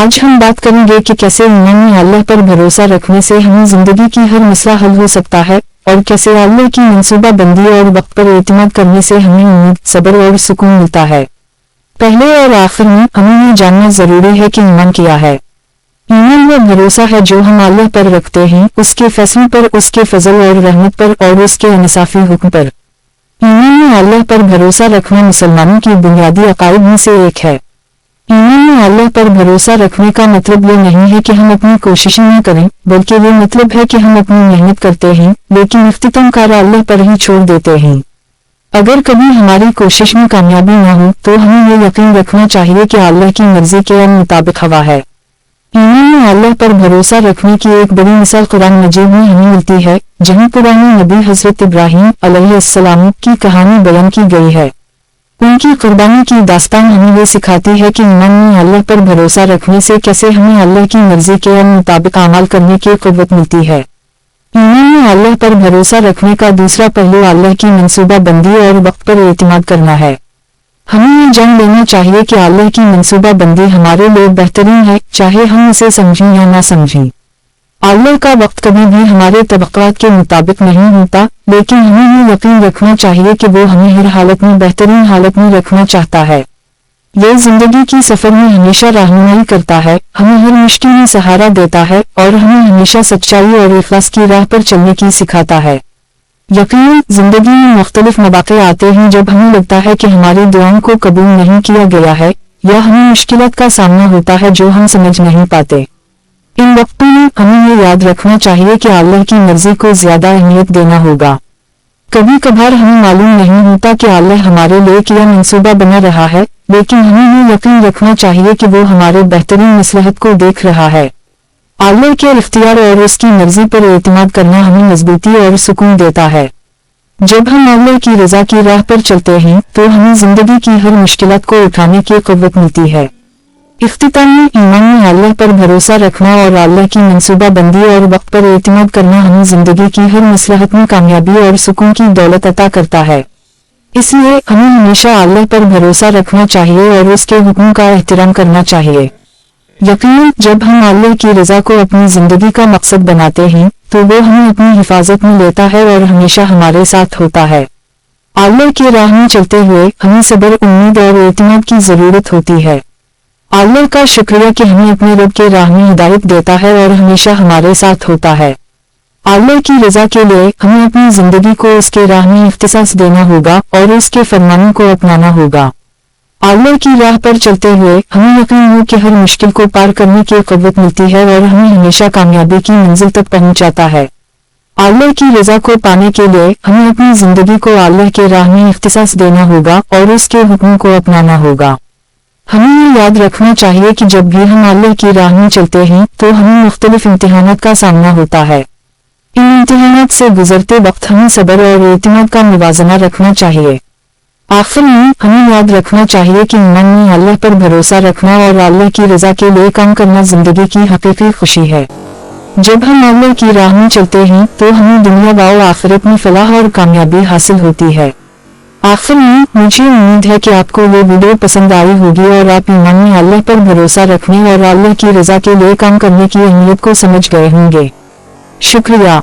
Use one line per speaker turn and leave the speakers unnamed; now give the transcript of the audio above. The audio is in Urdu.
آج ہم بات کریں گے کہ کیسے ایمان میں اللہ پر بھروسہ رکھنے سے ہمیں زندگی کی ہر مسئلہ حل ہو سکتا ہے، اور کیسے اللہ کی منصوبہ بندی اور وقت پر اعتماد کرنے سے ہمیں امید، صبر اور سکون ملتا ہے۔ پہلے اور آخر میں ہمیں یہ جاننا ضروری ہے کہ ایمان کیا ہے۔ ایمان وہ بھروسہ ہے جو ہم اللہ پر رکھتے ہیں، اس کے فیصلوں پر، اس کے فضل اور رحمت پر اور اس کے انصافی حکم پر۔ ایمان میں اللہ پر بھروسہ رکھنا مسلمانوں کی بنیادی عقائد میں سے ایک ہے۔ ایمان میں اللہ پر بھروسہ رکھنے کا مطلب یہ نہیں ہے کہ ہم اپنی کوششیں نہ کریں، بلکہ یہ مطلب ہے کہ ہم اپنی محنت کرتے ہیں لیکن اختتام کار اللہ پر ہی چھوڑ دیتے ہیں۔ اگر کبھی ہماری کوشش میں کامیابی نہ ہو تو ہمیں یہ یقین رکھنا چاہیے کہ اللہ کی مرضی کے مطابق ہوا ہے۔ ایمان میں اللہ پر بھروسہ رکھنے کی ایک بڑی مثال قرآن مجید میں ہمیں ملتی ہے، جہاں پرانے نبی حضرت ابراہیم علیہ السلام کی کہانی بیان کی گئی ہے۔ ان کی قربانی کی داستان ہمیں یہ سکھاتی ہے کہ ایمان میں اللہ پر بھروسہ رکھنے سے کیسے ہمیں اللہ کی مرضی کے مطابق اعمال کرنے کی قوت ملتی ہے۔ ایمان میں اللہ پر بھروسہ رکھنے کا دوسرا پہلو اللہ کی منصوبہ بندی اور وقت پر اعتماد کرنا ہے۔ ہمیں یہ جان لینا چاہیے کہ اللہ کی منصوبہ بندی ہمارے لیے بہترین ہے، چاہے ہم اسے سمجھیں یا نہ سمجھیں۔ اللہ کا وقت کبھی بھی ہمارے توقعات کے مطابق نہیں ہوتا، لیکن ہمیں یہ یقین رکھنا چاہیے کہ وہ ہمیں ہر حالت میں بہترین حالت میں رکھنا چاہتا ہے۔ یہ زندگی کی سفر میں ہمیشہ رہنمائی کرتا ہے، ہمیں ہر مشکل میں سہارا دیتا ہے اور ہمیں ہمیشہ سچائی اور اخلاص کی راہ پر چلنے کی سکھاتا ہے۔ یقیناً زندگی میں مختلف مواقع آتے ہیں جب ہمیں لگتا ہے کہ ہماری دعاؤں کو قبول نہیں کیا گیا ہے، یا ہمیں مشکلات کا سامنا ہوتا ہے جو ہم سمجھ نہیں پاتے۔ ان وقتوں میں ہمیں یہ یاد رکھنا چاہیے کہ اللہ کی مرضی کو زیادہ اہمیت دینا ہوگا۔ کبھی کبھار ہمیں معلوم نہیں ہوتا کہ اللہ ہمارے لیے کیا منصوبہ بنا رہا ہے، لیکن ہمیں یہ یقین رکھنا چاہیے کہ وہ ہمارے بہترین مصلحت کو دیکھ رہا ہے۔ اللہ کے اختیار اور اس کی مرضی پر اعتماد کرنا ہمیں مضبوطی اور سکون دیتا ہے۔ جب ہم اللہ کی رضا کی راہ پر چلتے ہیں تو ہمیں زندگی کی ہر مشکلات کو اٹھانے کی قوت ملتی ہے۔ اختتام میں ایمان میں اللہ پر بھروسہ رکھنا اور اللہ کی منصوبہ بندی اور وقت پر اعتماد کرنا ہمیں زندگی کی ہر مصلحت میں کامیابی اور سکون کی دولت عطا کرتا ہے۔ اس لیے ہمیں ہمیشہ اللہ پر بھروسہ رکھنا چاہیے اور اس کے حکم کا احترام کرنا چاہیے۔ یقیناً جب ہم اللہ کی رضا کو اپنی زندگی کا مقصد بناتے ہیں تو وہ ہمیں اپنی حفاظت میں لیتا ہے اور ہمیشہ ہمارے ساتھ ہوتا ہے۔ اللہ کی راہ میں چلتے ہوئے ہمیں صبر، امید اور اعتماد کی ضرورت ہوتی ہے۔ اللہ کا شکریہ کہ ہمیں اپنے رب کے راہ میں ہدایت دیتا ہے اور ہمیشہ ہمارے ساتھ ہوتا ہے۔ اللہ کی رضا کے لیے ہمیں اپنی زندگی کو اس کے راہ میں اختصاص دینا ہوگا اور اس کے فرمانوں کو اپنانا ہوگا۔ اللہ کی راہ پر چلتے ہوئے ہمیں یقین ہو کہ ہر مشکل کو پار کرنے کی قوت ملتی ہے اور ہمیں ہمیشہ کامیابی کی منزل تک پہنچاتا ہے۔ اللہ کی رضا کو پانے کے لیے ہمیں اپنی زندگی کو اللہ کے راہ میں اختصاص دینا ہوگا اور اس کے حکم کو اپنانا ہوگا۔ ہمیں یہ یاد رکھنا چاہیے کہ جب بھی ہم اللہ کی راہ میں چلتے ہیں تو ہمیں مختلف امتحانات کا سامنا ہوتا ہے۔ ان امتحانات سے گزرتے وقت ہمیں صبر اور اعتماد کا موازنہ رکھنا چاہیے۔ آخر میں ہمیں یاد رکھنا چاہیے کہ ایمان میں اللہ پر بھروسہ رکھنا اور اللہ کی رضا کے لیے کام کرنا زندگی کی حقیقی خوشی ہے۔ جب ہم اللہ کی راہ میں چلتے ہیں تو ہمیں دنیا و آخرت میں فلاح اور کامیابی حاصل ہوتی ہے۔ آخر میں مجھے امید ہے کہ آپ کو یہ ویڈیو پسند آئی ہوگی اور آپ ایمان میں اللہ پر بھروسہ رکھنے اور اللہ کی رضا کے لیے کام کرنے کی اہمیت کو سمجھ گئے ہوں گے۔ شکریہ۔